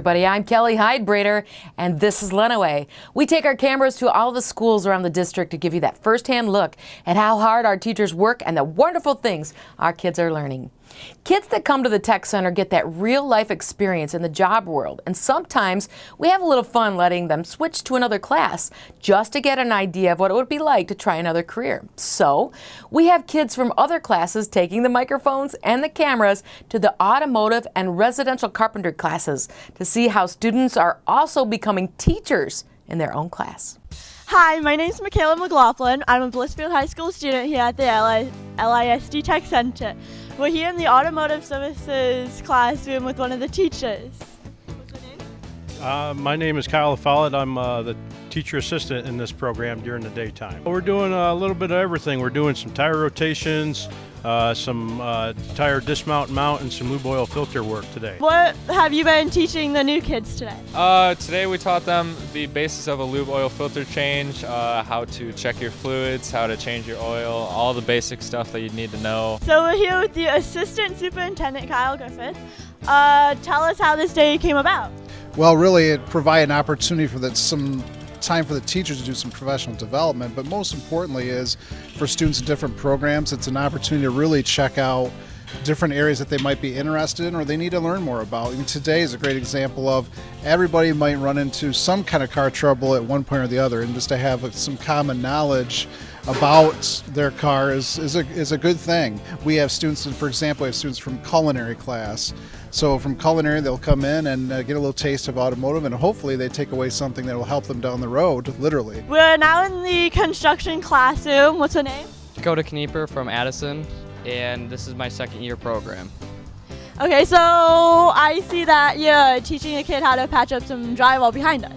everybody. I'm Kelly Hyde-Brader, and this is Lenawee. We take our cameras to all the schools around the district to give you that first-hand look at how hard our teachers work and the wonderful things our kids are learning. Kids that come to the Tech Center get that real-life experience in the job world, and sometimes we have a little fun letting them switch to another class just to get an idea of what it would be like to try another career. So we have kids from other classes taking the microphones and the cameras to the automotive and residential carpentry classes to see how students are also becoming teachers in their own class. Hi, my name is Michaela McLaughlin. I'm a Blissfield High School student here at the LISD Tech Center. We're here in the Automotive Services classroom with one of the teachers. What's your name? My name is Kyle Follett. I'm the teacher assistant in this program during the daytime. We're doing a little bit of everything. We're doing some tire rotations, some tire dismount and mount, and some lube oil filter work today. What have you been teaching the new kids today? Today we taught them the basis of a lube oil filter change, how to check your fluids, how to change your oil, all the basic stuff that you need to know. So we're here with the Assistant Superintendent, Kyle Griffith. Tell us how this day came about. Well, really, it provided an opportunity for some time for the teachers to do some professional development, but most importantly is for students in different programs, it's an opportunity to really check out different areas that they might be interested in or they need to learn more about. And today is a great example of everybody might run into some kind of car trouble at one point or the other, and just to have some common knowledge about their car is a good thing. We have students, for example, we have students from culinary class. So from culinary, they'll come in and get a little taste of automotive, and hopefully they take away something that will help them down the road, literally. We're now in the construction classroom. What's your name? Dakota Knieper from Addison, and this is my second year program. Okay, so I see that you're teaching a kid how to patch up some drywall behind us.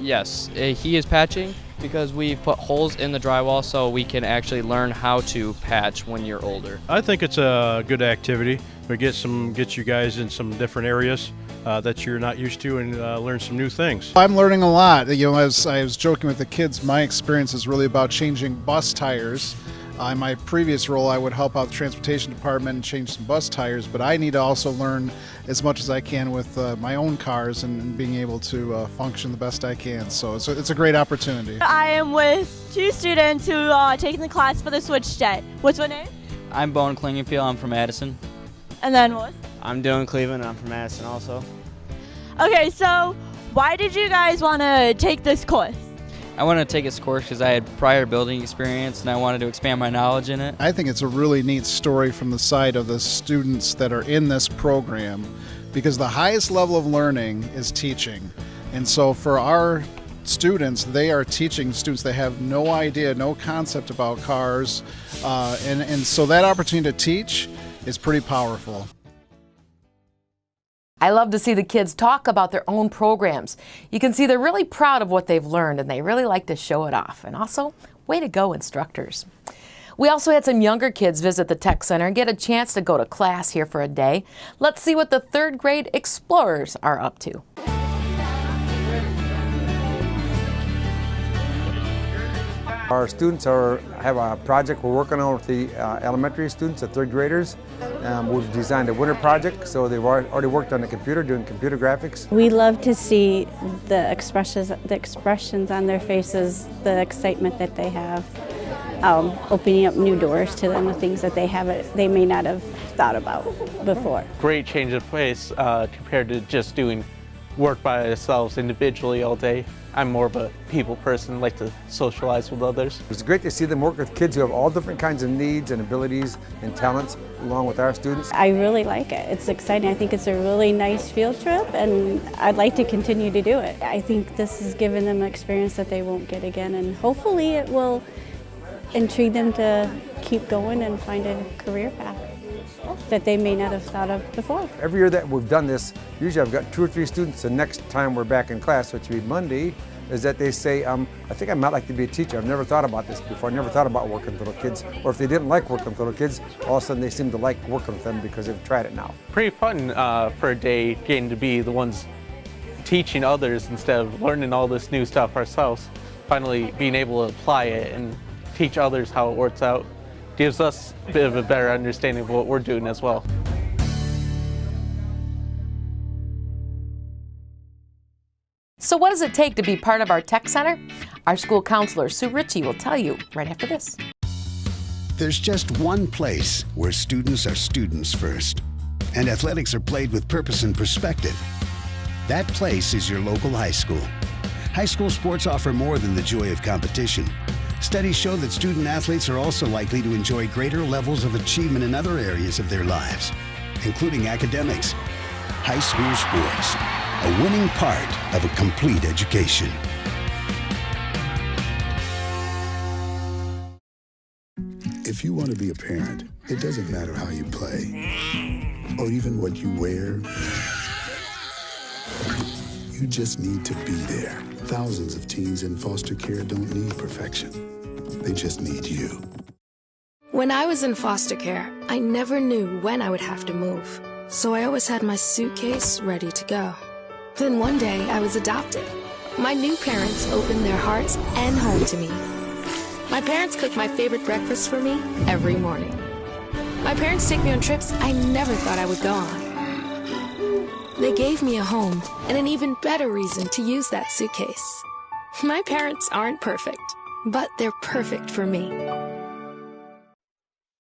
Yes, he is patching because we've put holes in the drywall so we can actually learn how to patch when you're older. I think it's a good activity. We get you guys in some different areas that you're not used to, and learn some new things. I'm learning a lot. You know, as I was joking with the kids, my experience is really about changing bus tires. In my previous role, I would help out the transportation department and change some bus tires, but I need to also learn as much as I can with my own cars and being able to function the best I can. So it's a great opportunity. I am with two students who are taking the class for the switch day. What's your name? I'm Bowen Klingenfield. I'm from Addison. And then what? I'm Dylan Cleveland. I'm from Addison also. Okay, so why did you guys want to take this course? I wanted to take this course because I had prior building experience and I wanted to expand my knowledge in it. I think it's a really neat story from the side of the students that are in this program, because the highest level of learning is teaching. And so for our students, they are teaching students that have no idea, no concept about cars. And so that opportunity to teach is pretty powerful. I love to see the kids talk about their own programs. You can see they're really proud of what they've learned, and they really like to show it off. And also, way to go, instructors. We also had some younger kids visit the Tech Center and get a chance to go to class here for a day. Let's see what the third grade explorers are up to. Our students have a project we're working on with the elementary students, the third graders. We've designed a winter project, so they've already worked on the computer, doing computer graphics. We love to see the expressions on their faces, the excitement that they have, opening up new doors to them, the things that they may not have thought about before. Great change of pace compared to just doing work by ourselves individually all day. I'm more of a people person, like to socialize with others. It's great to see them work with kids who have all different kinds of needs and abilities and talents, along with our students. I really like it. It's exciting. I think it's a really nice field trip, and I'd like to continue to do it. I think this has given them an experience that they won't get again, and hopefully it will intrigue them to keep going and find a career path that they may not have thought of before. Every year that we've done this, usually I've got 2 or 3 students the next time we're back in class, which will be Monday, is that they say, I think I might like to be a teacher. I've never thought about this before. I never thought about working with little kids. Or if they didn't like working with little kids, all of a sudden they seem to like working with them because they've tried it now. Pretty fun for a day getting to be the ones teaching others instead of learning all this new stuff ourselves. Finally being able to apply it and teach others how it works out gives us a bit of a better understanding of what we're doing as well. So what does it take to be part of our Tech Center? Our school counselor, Sue Ritchie, will tell you right after this. There's just one place where students are students first, and athletics are played with purpose and perspective. That place is your local high school. High school sports offer more than the joy of competition. Studies show that student athletes are also likely to enjoy greater levels of achievement in other areas of their lives, including academics. High school sports, a winning part of a complete education. If you want to be a parent, it doesn't matter how you play or even what you wear. You just need to be there. Thousands of teens in foster care don't need perfection. They just need you. When I was in foster care, I never knew when I would have to move. So I always had my suitcase ready to go. Then one day I was adopted. My new parents opened their hearts and home to me. My parents cook my favorite breakfast for me every morning. My parents take me on trips I never thought I would go on. They gave me a home and an even better reason to use that suitcase. My parents aren't perfect, but they're perfect for me.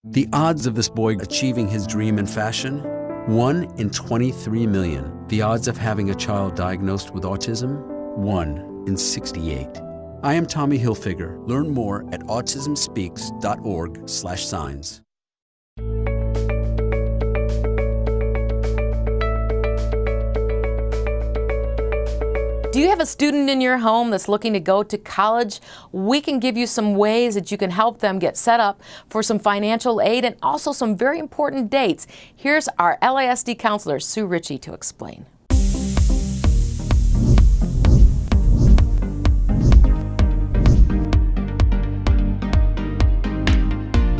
The odds of this boy achieving his dream in fashion? 1 in 23 million. The odds of having a child diagnosed with autism? 1 in 68. I am Tommy Hilfiger. Learn more at autismspeaks.org/signs. Do you have a student in your home that's looking to go to college? We can give you some ways that you can help them get set up for some financial aid and also some very important dates. Here's our LISD counselor, Sue Ritchie, to explain.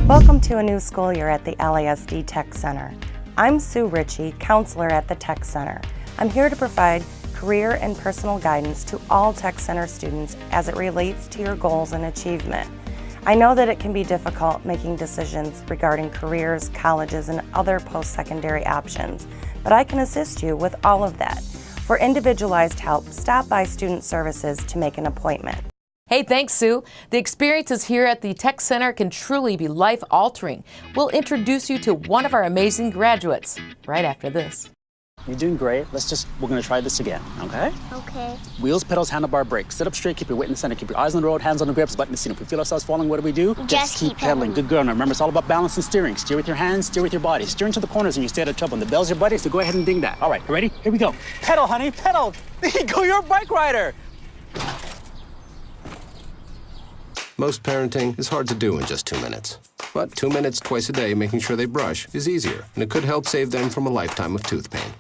Welcome to a new school year at the LISD Tech Center. I'm Sue Ritchie, counselor at the Tech Center. I'm here to provide career and personal guidance to all Tech Center students as it relates to your goals and achievement. I know that it can be difficult making decisions regarding careers, colleges, and other post-secondary options, but I can assist you with all of that. For individualized help, stop by Student Services to make an appointment. Hey, thanks, Sue. The experiences here at the Tech Center can truly be life-altering. We'll introduce you to one of our amazing graduates right after this. You're doing great. We're gonna try this again, okay? Okay. Wheels, pedals, handlebar, brakes. Sit up straight, keep your weight in the center, keep your eyes on the road, hands on the grips, button the seat. If we feel ourselves falling, what do? Just keep pedaling. Good girl. Now remember, it's all about balance and steering. Steer with your hands, steer with your body. Steer into the corners and you stay out of trouble. And the bell's your buddy, so go ahead and ding that. All right, you ready? Here we go. Pedal, honey, pedal. There you go, you're a bike rider. Most parenting is hard to do in just 2 minutes. But 2 minutes twice a day making sure they brush is easier, and it could help save them from a lifetime of tooth pain.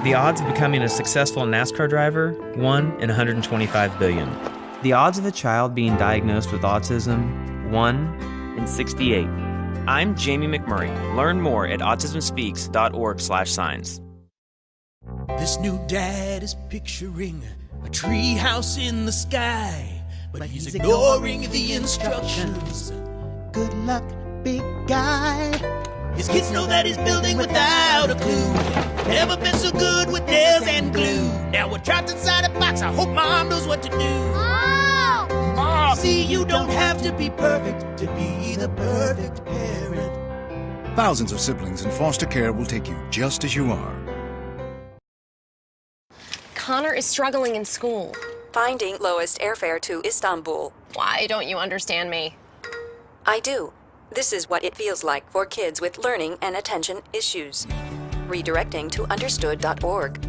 The odds of becoming a successful NASCAR driver? 1 in 125 billion. The odds of a child being diagnosed with autism? 1 in 68. I'm Jamie McMurray. Learn more at autismspeaks.org/signs. This new dad is picturing a tree house in the sky, but he's ignoring the instructions. Good luck, big guy. His kids know that he's building without a clue. Never been so good with nails and glue. Now we're trapped inside a box. I hope mom knows what to do. Mom! See, you don't have to be perfect to be the perfect parent. Thousands of siblings in foster care will take you just as you are. Connor is struggling in school. Finding lowest airfare to Istanbul. Why don't you understand me? I do. This is what it feels like for kids with learning and attention issues. Redirecting to understood.org.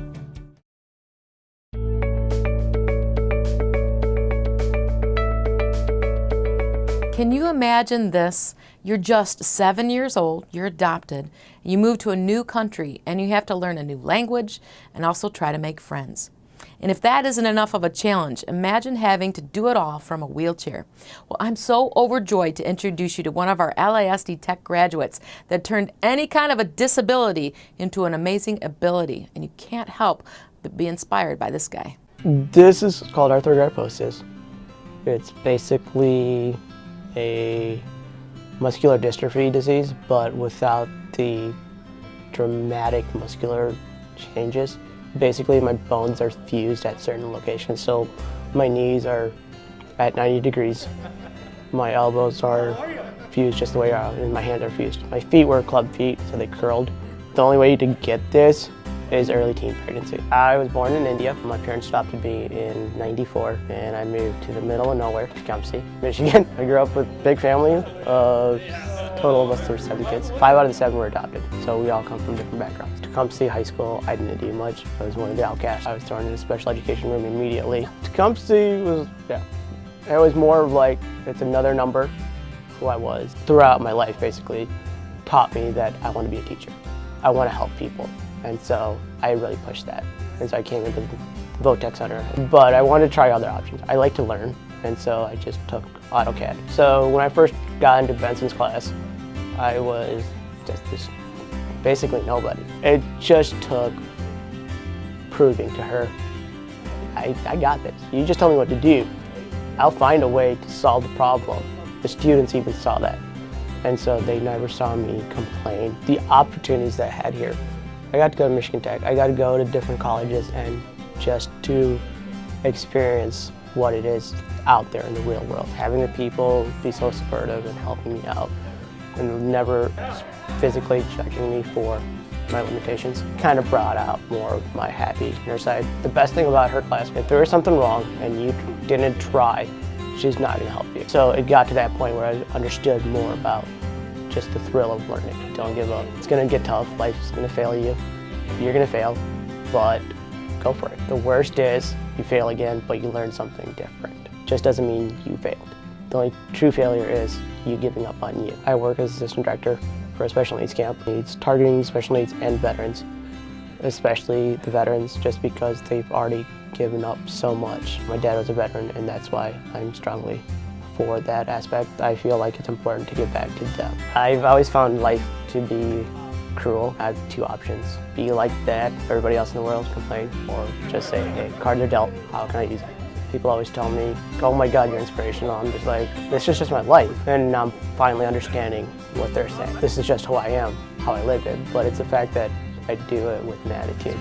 Can you imagine this? You're just 7 years old, you're adopted, you move to a new country, and you have to learn a new language and also try to make friends. And if that isn't enough of a challenge, imagine having to do it all from a wheelchair. Well, I'm so overjoyed to introduce you to one of our LISD Tech graduates that turned any kind of a disability into an amazing ability. And you can't help but be inspired by this guy. This is called arthrogryposis. It's basically a muscular dystrophy disease, but without the dramatic muscular changes. Basically, my bones are fused at certain locations. So my knees are at 90 degrees. My elbows are fused just the way they are, and my hands are fused. My feet were club feet, so they curled. The only way to get this is early teen pregnancy. I was born in India. My parents adopted me in '94, and I moved to the middle of nowhere, Tecumseh, Michigan. I grew up with a big family. Total of us were 7 kids. 5 out of the 7 were adopted, so we all come from different backgrounds. Tecumseh High School, I didn't do much. I was one of the outcasts. I was thrown into a special education room immediately. Tecumseh was, it was more of like, it's another number, who I was. Throughout my life, basically, taught me that I want to be a teacher. I want to help people, and so I really pushed that. And so I came into the Voc Tech Center, but I wanted to try other options. I like to learn, and so I just took AutoCAD. So when I first got into Benson's class, I was just this basically nobody. It just took proving to her, I got this. You just tell me what to do. I'll find a way to solve the problem. The students even saw that. And so they never saw me complain. The opportunities that I had here, I got to go to Michigan Tech, I got to go to different colleges and just to experience what it is out there in the real world. Having the people be so supportive and helping me out and never physically judging me for my limitations kind of brought out more of my happy inner side. The best thing about her class, if there was something wrong and you didn't try, she's not going to help you. So it got to that point where I understood more about just the thrill of learning. Don't give up. It's going to get tough. Life's going to fail you. You're going to fail, but go for it. The worst is you fail again, but you learn something different. Just doesn't mean you failed. The only true failure is you giving up on you. I work as assistant director for a special needs camp. It's targeting special needs and veterans, especially the veterans, just because they've already given up so much. My dad was a veteran, and that's why I'm strongly for that aspect. I feel like it's important to give back to them. I've always found life to be cruel. I have 2 options. Be like that, everybody else in the world complain, or just say, hey, cards are dealt, how can I use it? People always tell me, oh my God, you're inspirational. I'm just like, this is just my life. And I'm finally understanding what they're saying. This is just who I am, how I live it, but it's the fact that I do it with an attitude.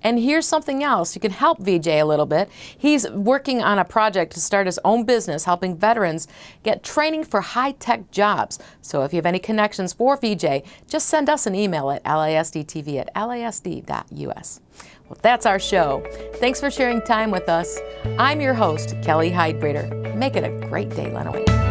And here's something else. You can help VJ a little bit. He's working on a project to start his own business, helping veterans get training for high-tech jobs. So if you have any connections for VJ, just send us an email at lisdtv@lisd.us. Well, that's our show. Thanks for sharing time with us. I'm your host, Kelly Heidbreder. Make it a great day, Lenawee.